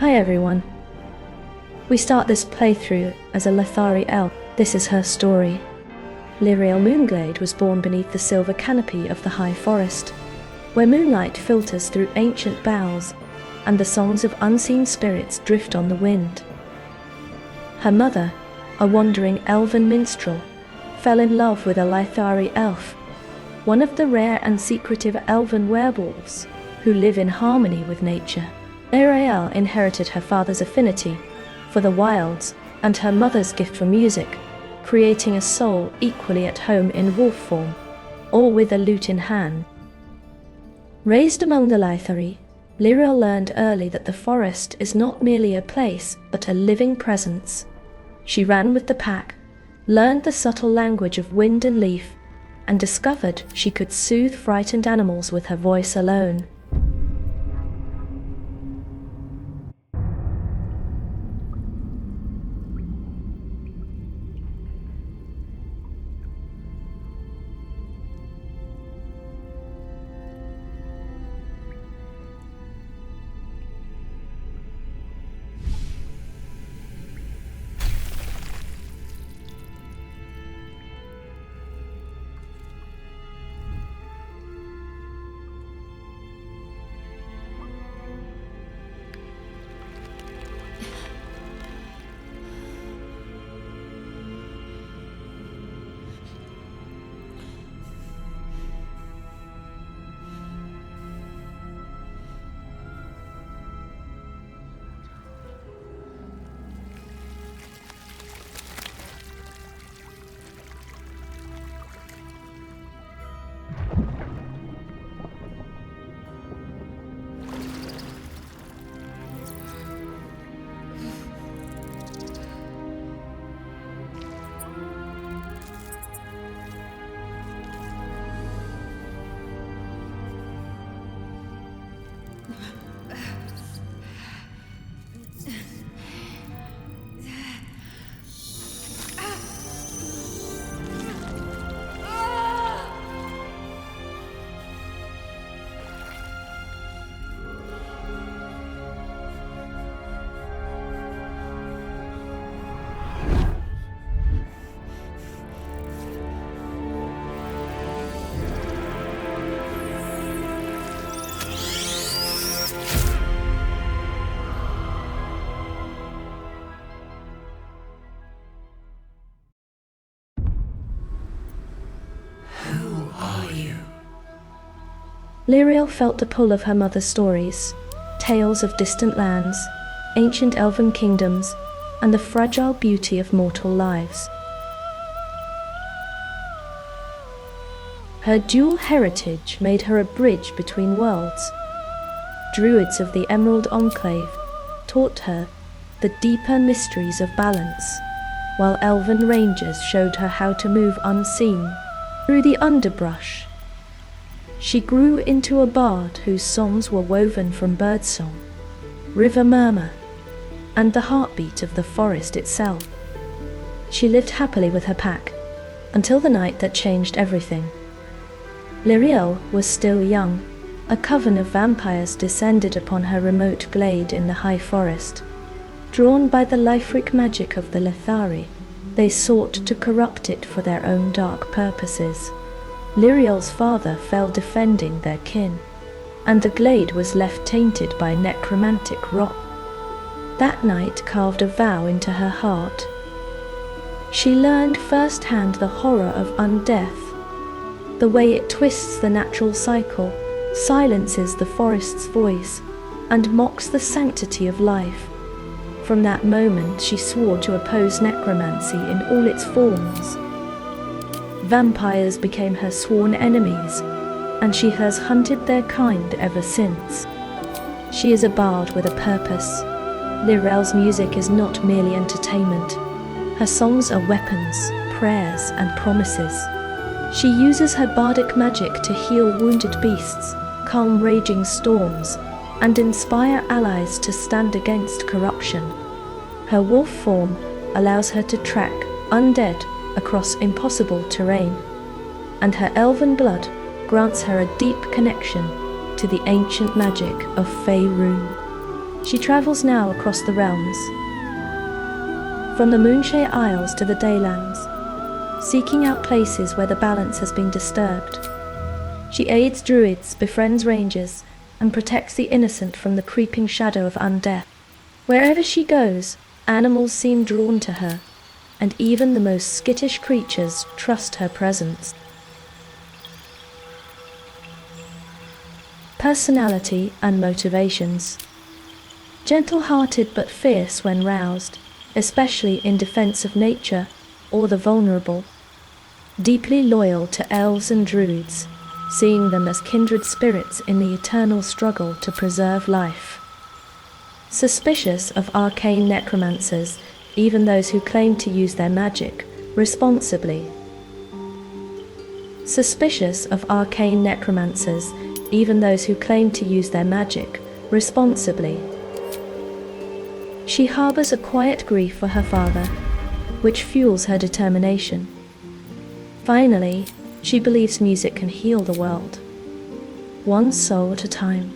Hi everyone. We start this playthrough as a Lythari elf. This is her story. Lirael Moonglade was born beneath the silver canopy of the high forest, where moonlight filters through ancient boughs and the songs of unseen spirits drift on the wind. Her mother, a wandering elven minstrel, fell in love with a Lythari elf, one of the rare and secretive elven werewolves who live in harmony with nature. Lirael inherited her father's affinity for the wilds and her mother's gift for music, creating a soul equally at home in wolf form, or with a lute in hand. Raised among the Lythari, Lirael learned early that the forest is not merely a place, but a living presence. She ran with the pack, learned the subtle language of wind and leaf, and discovered she could soothe frightened animals with her voice alone. Lirael felt the pull of her mother's stories, tales of distant lands, ancient elven kingdoms, and the fragile beauty of mortal lives. Her dual heritage made her a bridge between worlds. Druids of the Emerald Enclave taught her the deeper mysteries of balance, while elven rangers showed her how to move unseen through the underbrush. She grew into a bard whose songs were woven from birdsong, river murmur, and the heartbeat of the forest itself. She lived happily with her pack, until the night that changed everything. Lirael was still young. A coven of vampires descended upon her remote glade in the high forest. Drawn by the lifelike magic of the Lythari, they sought to corrupt it for their own dark purposes. Lirael's father fell defending their kin, and the glade was left tainted by necromantic rot. That night carved a vow into her heart. She learned firsthand the horror of undeath, the way it twists the natural cycle, silences the forest's voice, and mocks the sanctity of life. From that moment she swore to oppose necromancy in all its forms. Vampires became her sworn enemies, and she has hunted their kind ever since. She is a bard with a purpose. Lirael's music is not merely entertainment. Her songs are weapons, prayers, and promises. She uses her bardic magic to heal wounded beasts, calm raging storms, and inspire allies to stand against corruption. Her wolf form allows her to track undead across impossible terrain, and her elven blood grants her a deep connection to the ancient magic of Faerun. She travels now across the realms, from the Moonshare Isles to the Daylands, seeking out places where the balance has been disturbed. She aids druids, befriends rangers, and protects the innocent from the creeping shadow of undeath. Wherever she goes, animals seem drawn to her, and even the most skittish creatures trust her presence. Personality and motivations. Gentle-hearted but fierce when roused, especially in defense of nature or the vulnerable. Deeply loyal to elves and druids, seeing them as kindred spirits in the eternal struggle to preserve life. Suspicious of arcane necromancers, even those who claim to use their magic responsibly. Suspicious of arcane necromancers, even those who claim to use their magic responsibly. She harbors a quiet grief for her father, which fuels her determination. Finally, she believes music can heal the world, one soul at a time.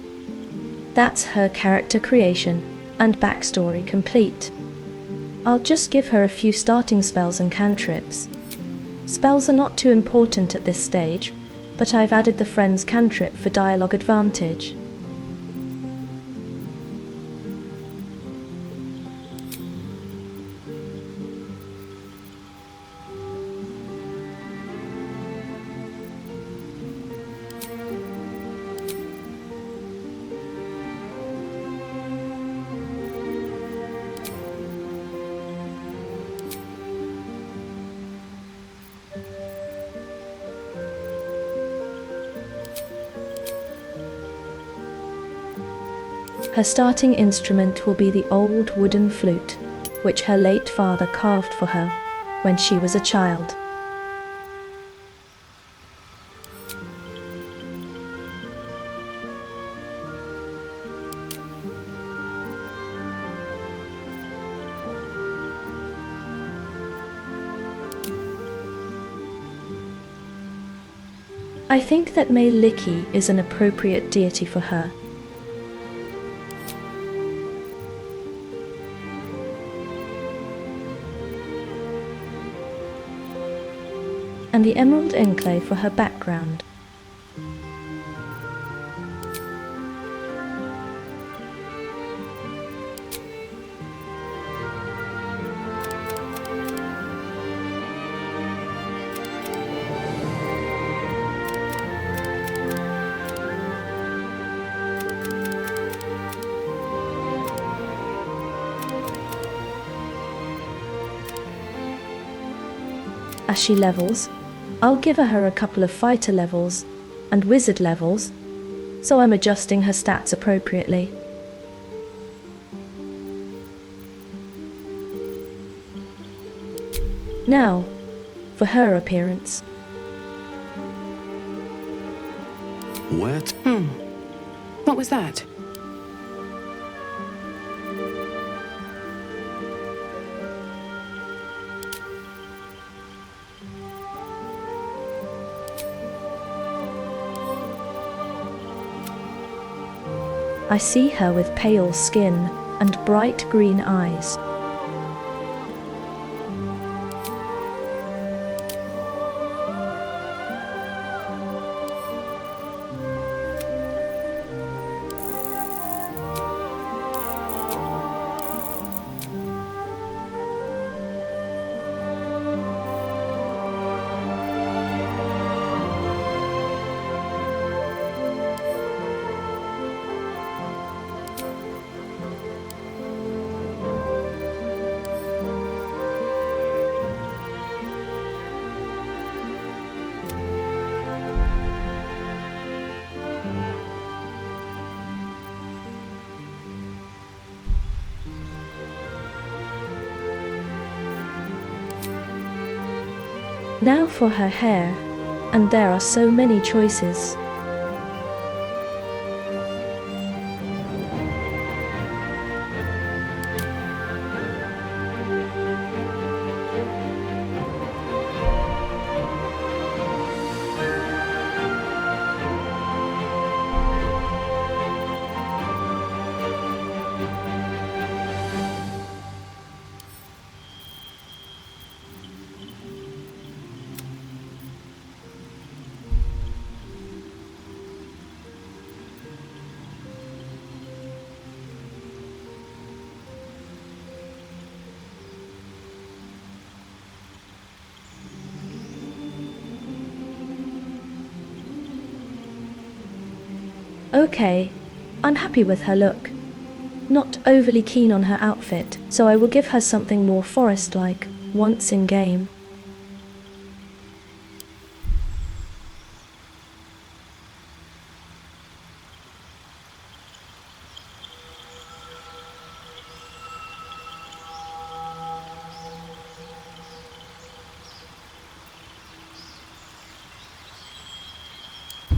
That's her character creation and backstory complete. I'll just give her a few starting spells and cantrips. Spells are not too important at this stage, but I've added the Friend's cantrip for dialogue advantage. Her starting instrument will be the old wooden flute, which her late father carved for her when she was a child. I think that May Licky is an appropriate deity for her. And the Emerald Enclave for her background. As she levels, I'll give her a couple of fighter levels and wizard levels, so I'm adjusting her stats appropriately. Now, for her appearance. What? What was that? I see her with pale skin and bright green eyes. Now for her hair, and there are so many choices. Okay, I'm happy with her look. Not overly keen on her outfit, so I will give her something more forest-like, once in game.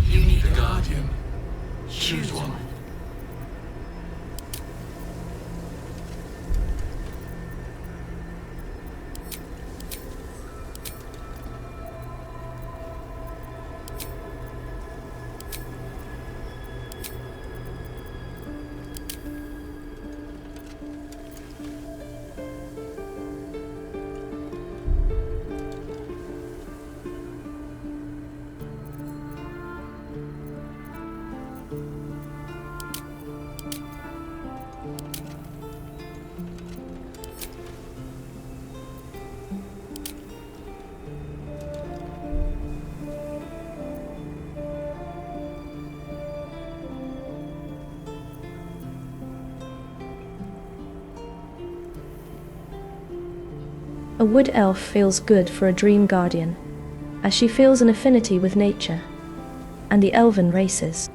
You need a guardian. Choose one. A wood elf feels good for a dream guardian, as she feels an affinity with nature and the elven races.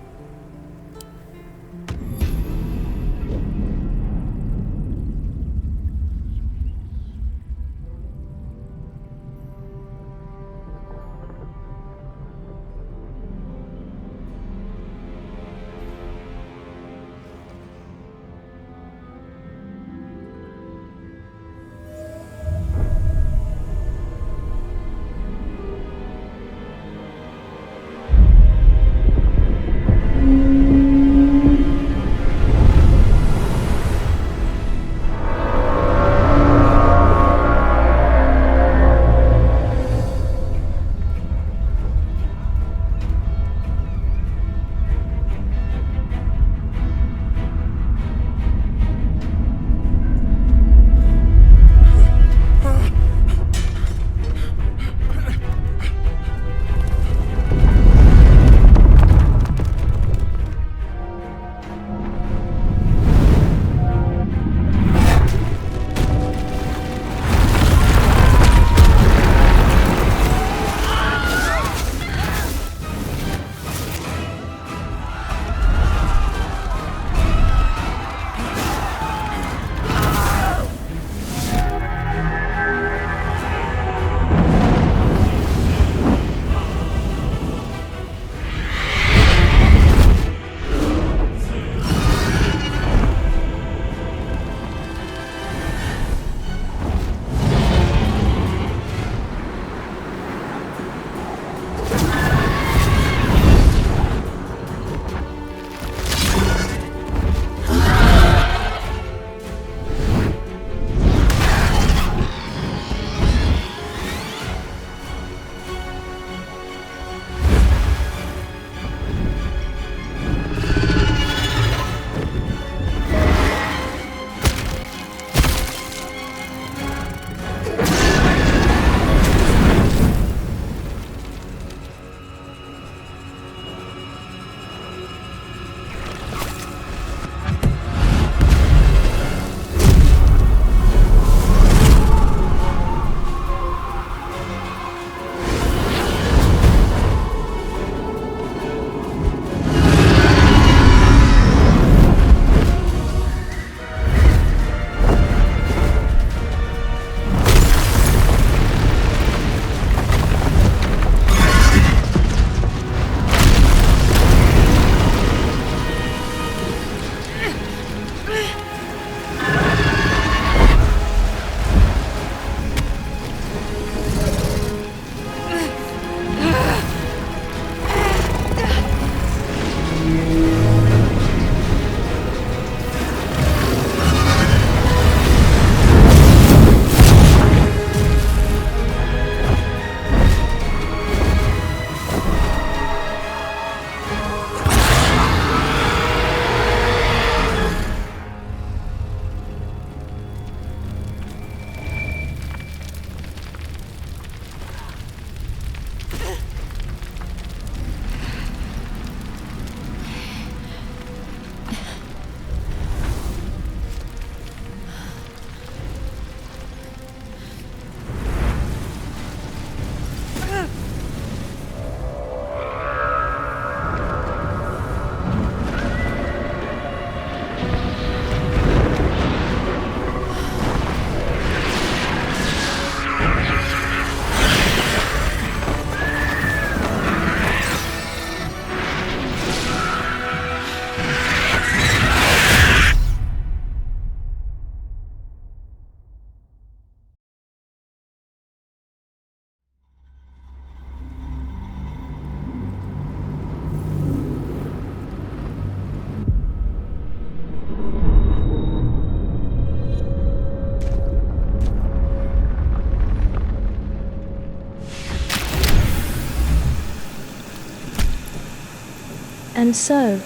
And so,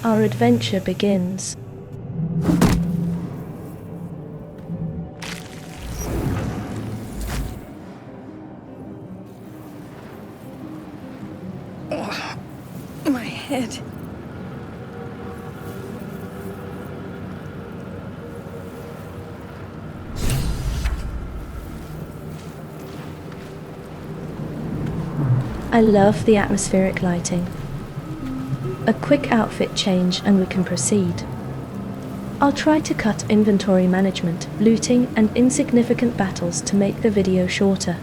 our adventure begins. My head. I love the atmospheric lighting. A quick outfit change and we can proceed. I'll try to cut inventory management, looting and insignificant battles to make the video shorter.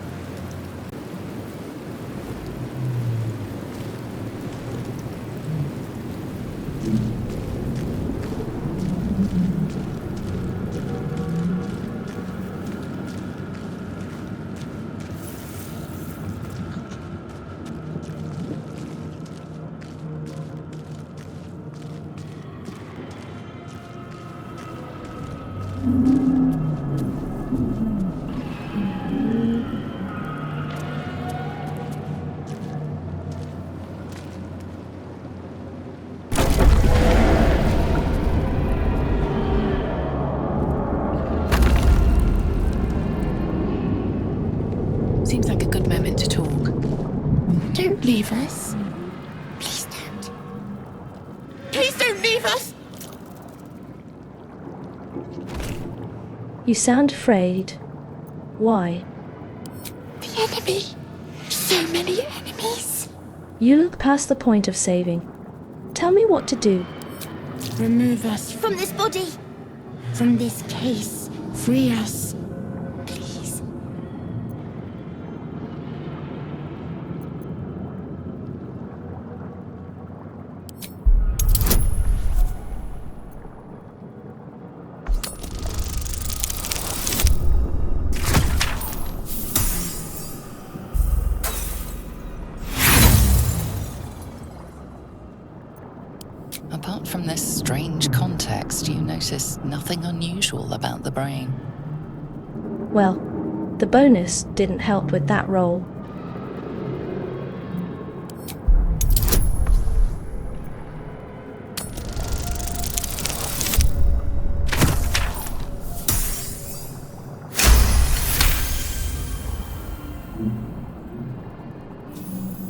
Seems like a good moment to talk. Don't leave us. Please don't. Please don't leave us! You sound afraid. Why? The enemy. So many enemies. You look past the point of saving. Tell me what to do. Remove us from this body. From this case. Free us. Please. Apart from this strange context, you notice nothing unusual about the brain. Well, the bonus didn't help with that roll.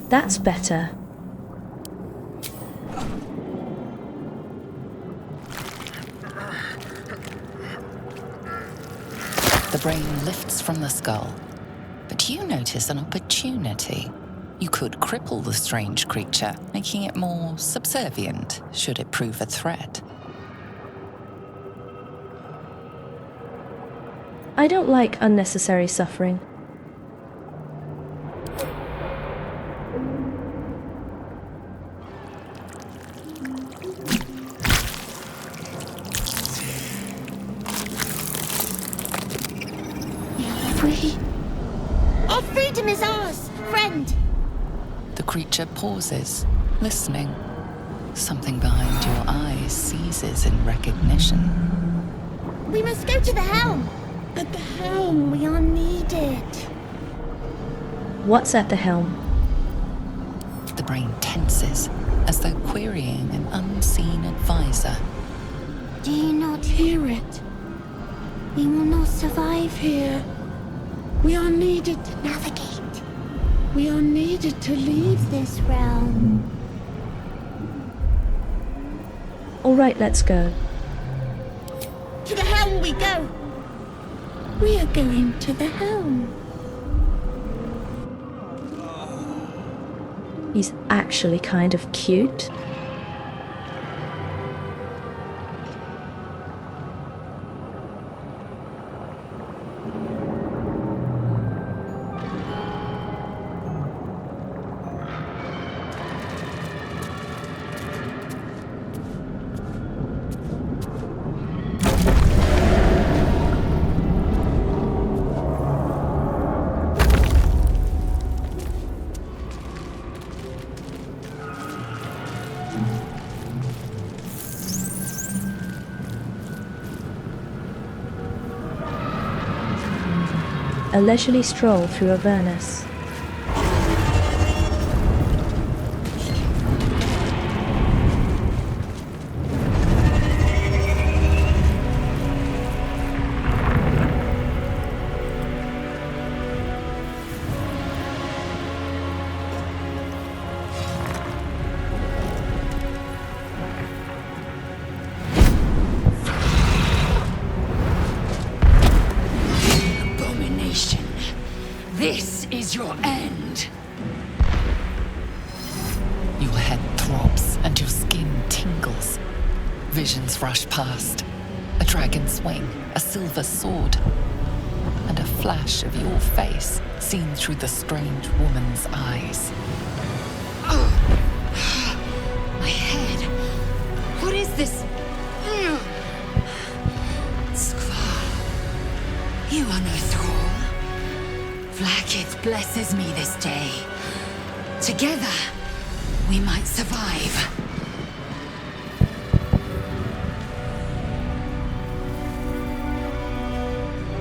That's better. The brain lifts from the skull, but you notice an opportunity. You could cripple the strange creature, making it more subservient should it prove a threat. I don't like unnecessary suffering. Free. Our freedom is ours, friend. The creature pauses, listening. Something behind your eyes seizes in recognition. We must go to the helm. At the helm, we are needed. What's at the helm? The brain tenses, as though querying an unseen advisor. Do you not hear it? We will not survive here. We are needed to navigate. We are needed to leave this realm. All right, let's go. To the helm we go. We are going to the helm. He's actually kind of cute. A leisurely stroll through Avernus. This is your end. Your head throbs and your skin tingles. Visions rush past. A dragon's wing, a silver sword, and a flash of your face seen through the strange woman's eyes. My head. What is this? Skvar. You are no thrall. Vlaakith blesses me this day. Together, we might survive.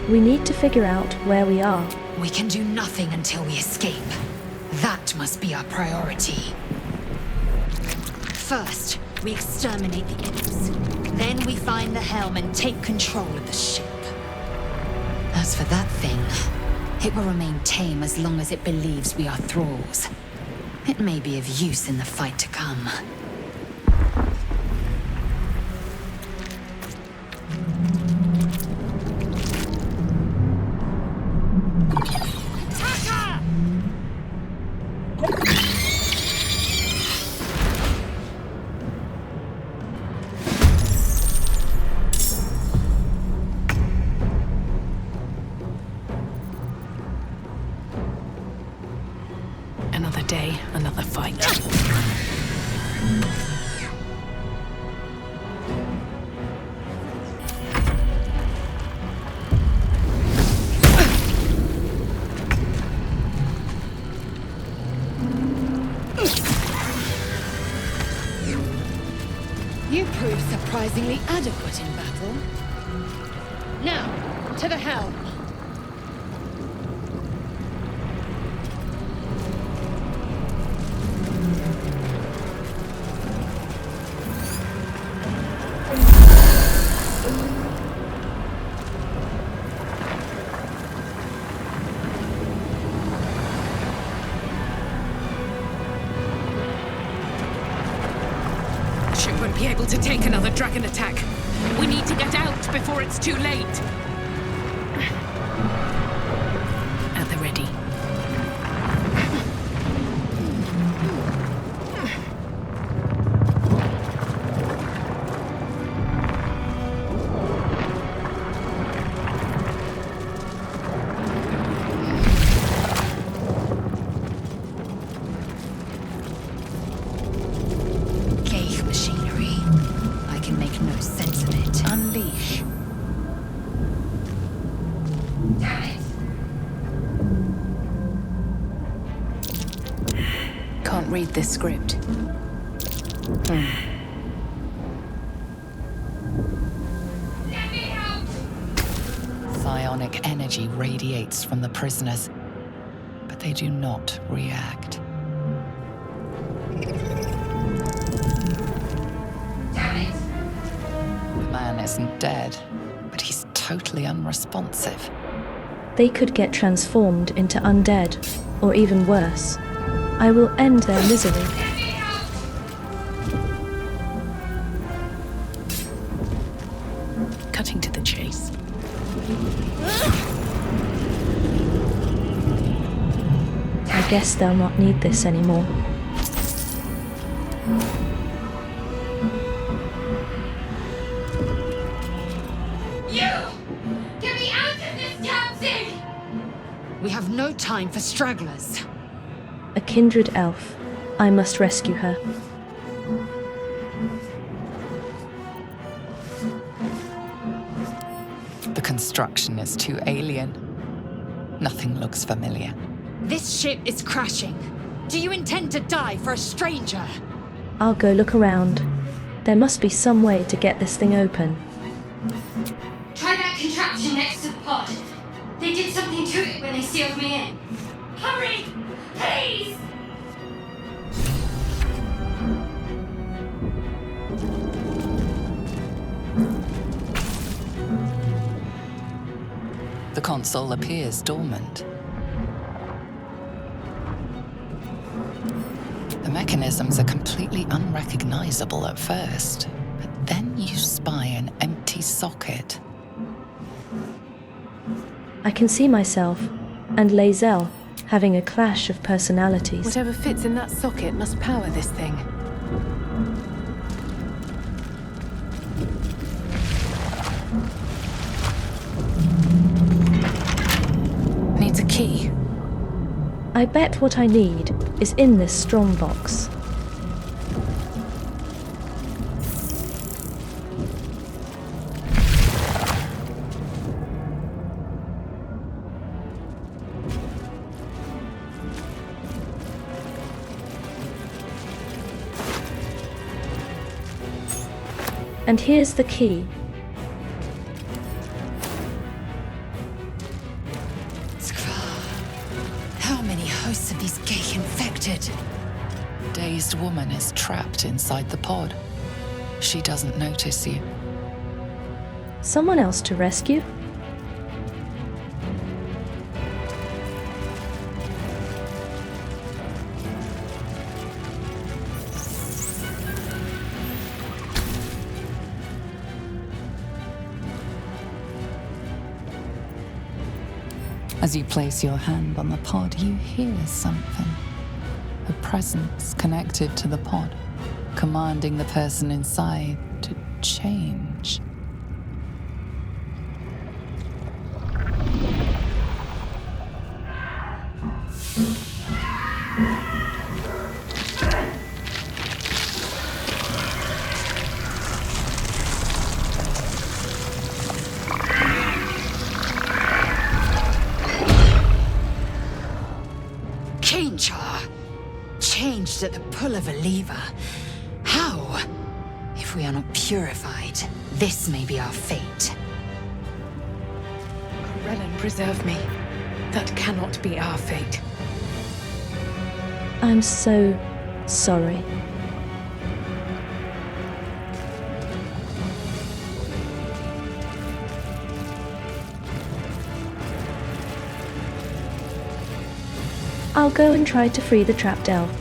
We need to figure out where we are. We can do nothing until we escape. That must be our priority. First, we exterminate the imps. Then we find the helm and take control of the ship. As for that thing, it will remain tame as long as it believes we are thralls. It may be of use in the fight to come. Another day, another fight. You proved surprisingly adequate in battle. Now, to the helm. Ship won't be able to take another dragon attack. We need to get out before it's too late. At the ready. Ghaik machinery. I can make no sense of it. Unleash. Can't read this script. Psionic energy radiates from the prisoners, but they do not react. The man isn't dead, but he's totally unresponsive. They could get transformed into undead, or even worse. I will end their misery. Cutting to the chase. I guess they'll not need this anymore. We have no time for stragglers. A kindred elf. I must rescue her. The construction is too alien. Nothing looks familiar. This ship is crashing. Do you intend to die for a stranger? I'll go look around. There must be some way to get this thing open. Try that contraption next to the pod. They did something to it when they sealed me in. Hurry! Please! The console appears dormant. The mechanisms are completely unrecognizable at first, but then you spy an empty socket. I can see myself. and Lae'zel having a clash of personalities. Whatever fits in that socket must power this thing. Needs a key. I bet what I need is in this strong box. And here's the key. How many hosts of these gay infected? Dazed woman is trapped inside the pod. She doesn't notice you. Someone else to rescue? As you place your hand on the pod, you hear something. A presence connected to the pod, commanding the person inside to change. Changed at the pull of a lever. How? If we are not purified, this may be our fate. Corellon, preserve me. That cannot be our fate. I'm so sorry. I'll go and try to free the trapped elf.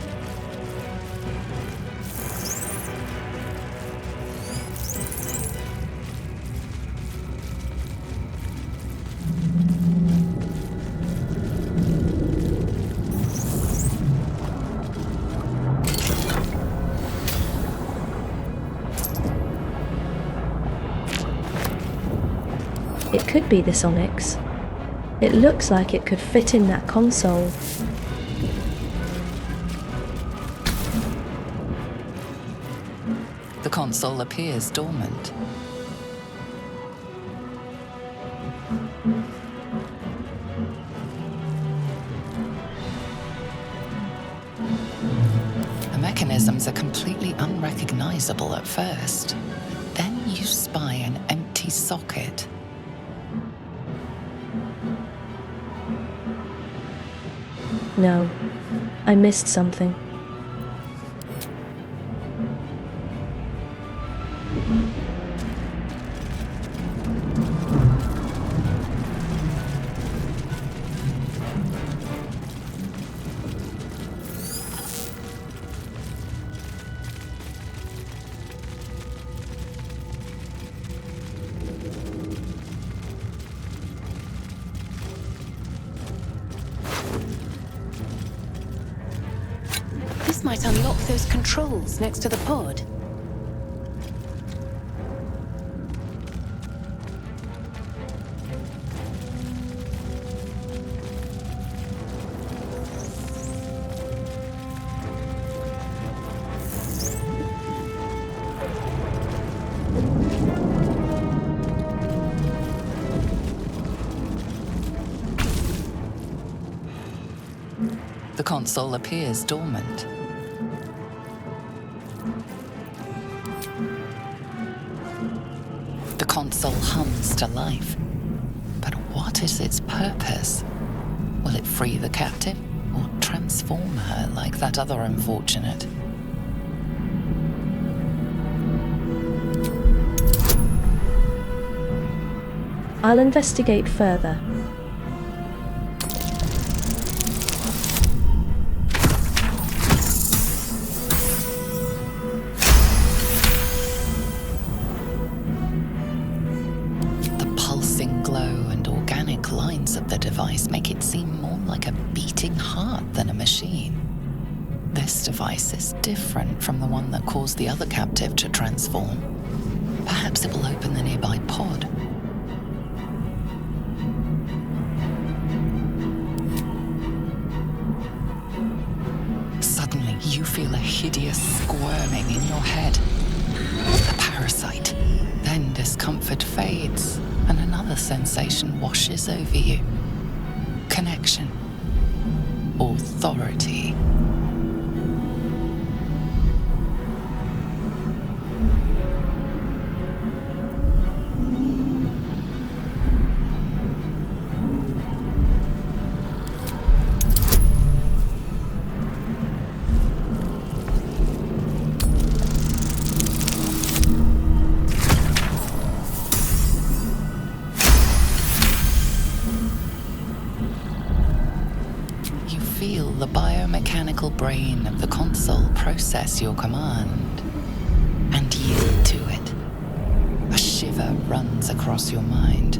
It could be this onyx. It looks like it could fit in that console. The console appears dormant. The mechanisms are completely unrecognizable at first. Then you spy an empty socket. No, I missed something. This might unlock those controls next to the pod. The console appears dormant. The console hums to life. But what is its purpose? Will it free the captive or transform her like that other unfortunate? I'll investigate further. lines of the device make it seem more like a beating heart than a machine. This device is different from the one that caused the other captive to transform. Perhaps it will open the nearby pod. Suddenly, you feel a hideous squirming in your head. A parasite. Then discomfort fades, and another sensation washes over you. Connection. Authority. The biomechanical brain of the console process your command and yield to it. A shiver runs across your mind.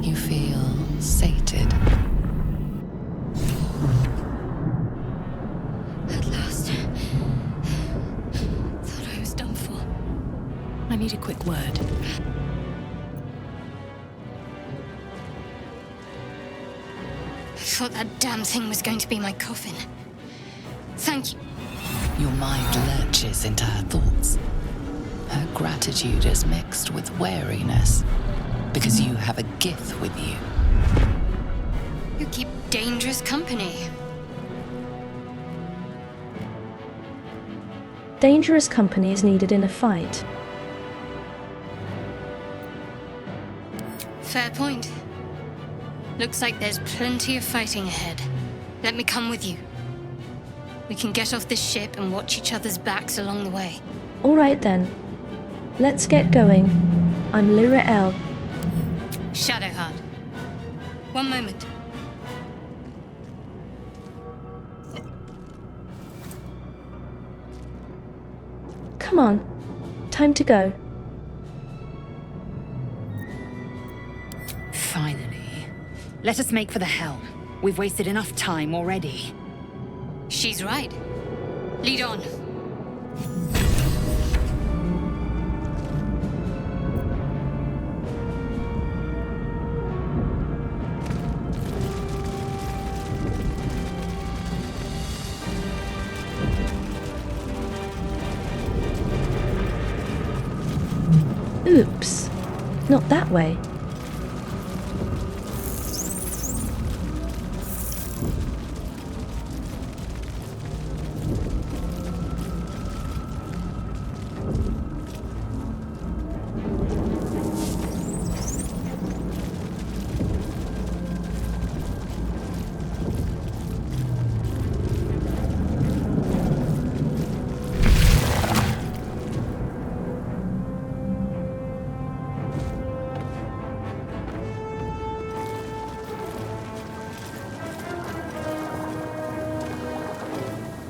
You feel sated. At last. Thought I was done for. I need a quick word. I thought that damn thing was going to be my coffin. Thank you. Your mind lurches into her thoughts. Her gratitude is mixed with wariness, because you have a gift with you. You keep dangerous company. Dangerous company is needed in a fight. Fair point. Looks like there's plenty of fighting ahead. Let me come with you. We can get off this ship and watch each other's backs along the way. All right then. Let's get going. I'm Lirael. Shadowheart. One moment. Come on. Time to go. Finally. Let us make for the helm. We've wasted enough time already. She's right. Lead on. Oops. Not that way.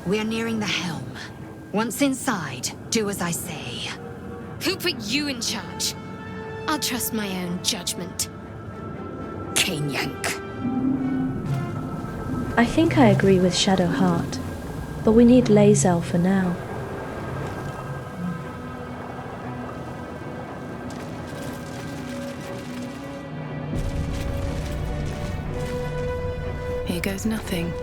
We are nearing the helm. Once inside, do as I say. Who put you in charge? I'll trust my own judgment. Cane yank. I think I agree with Shadowheart, but we need Lirael for now. Here goes nothing.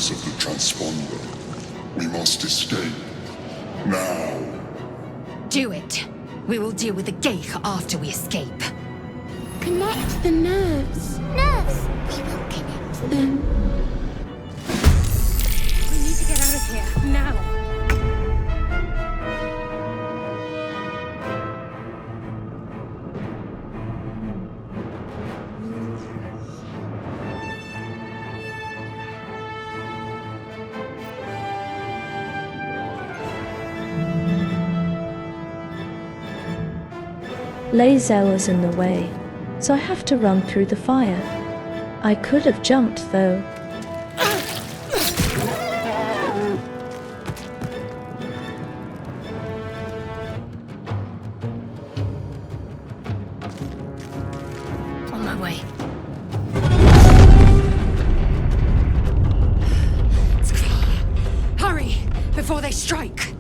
Of the transponder. We must escape. Now. Do it. We will deal with the Geich after we escape. Connect the nerves. Nerves! We will connect them. We need to get out of here, now. Lirael is in the way, so I have to run through the fire. I could have jumped, though. On my way. Hurry, before they strike!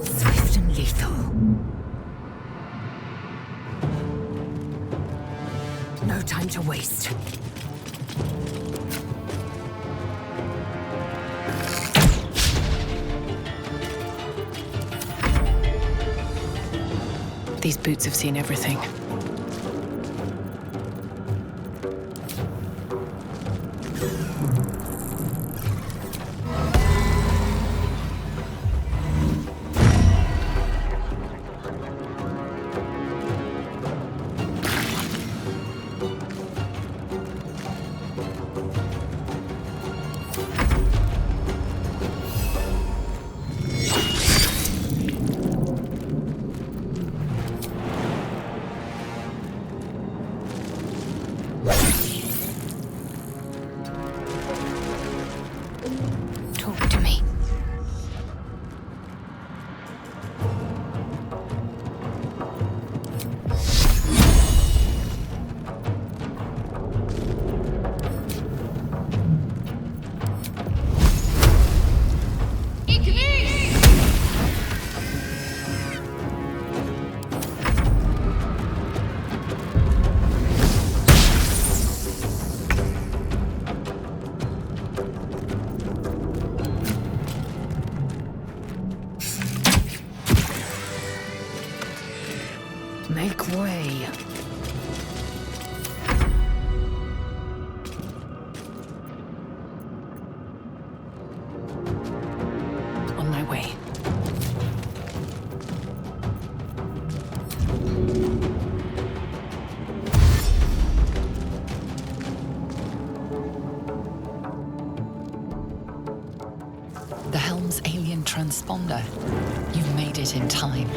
Swift and lethal. No time to waste. These boots have seen everything. Talk to me. Make way. On my way. The helm's alien transponder. You made it in time.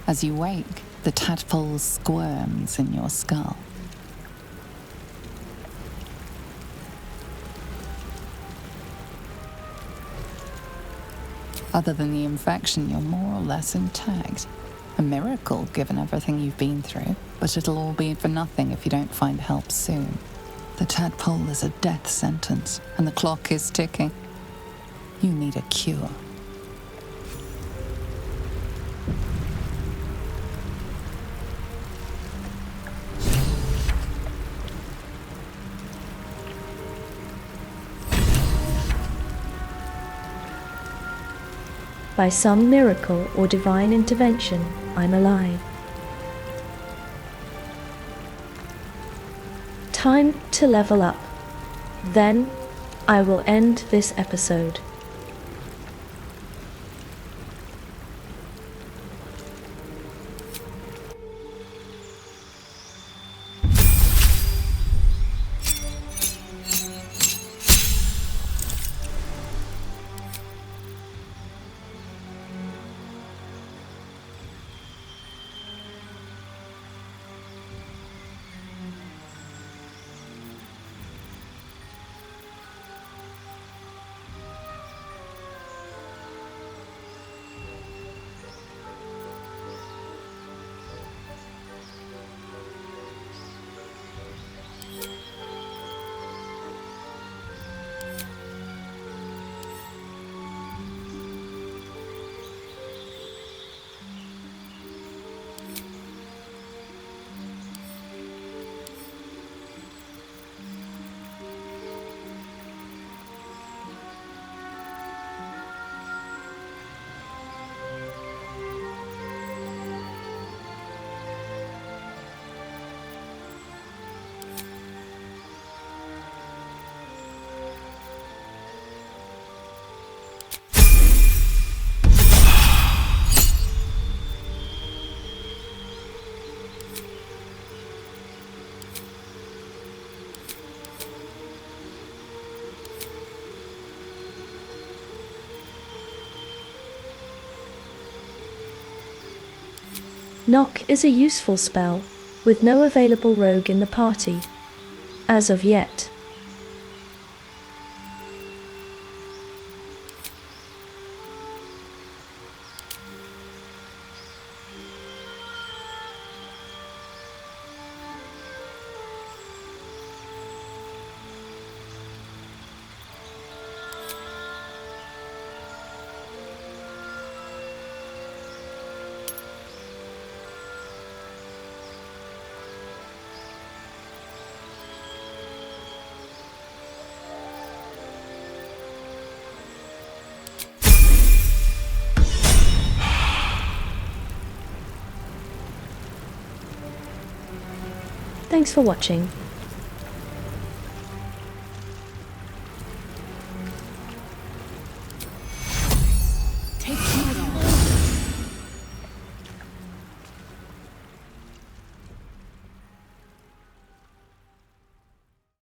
As you wake, the tadpole squirms in your skull. Other than the infection, you're more or less intact. A miracle, given everything you've been through, but it'll all be for nothing if you don't find help soon. The tadpole is a death sentence, and the clock is ticking. You need a cure. By some miracle or divine intervention, I'm alive. Time to level up. Then, I will end this episode. Knock is a useful spell, with no available rogue in the party, as of yet. Thanks for watching.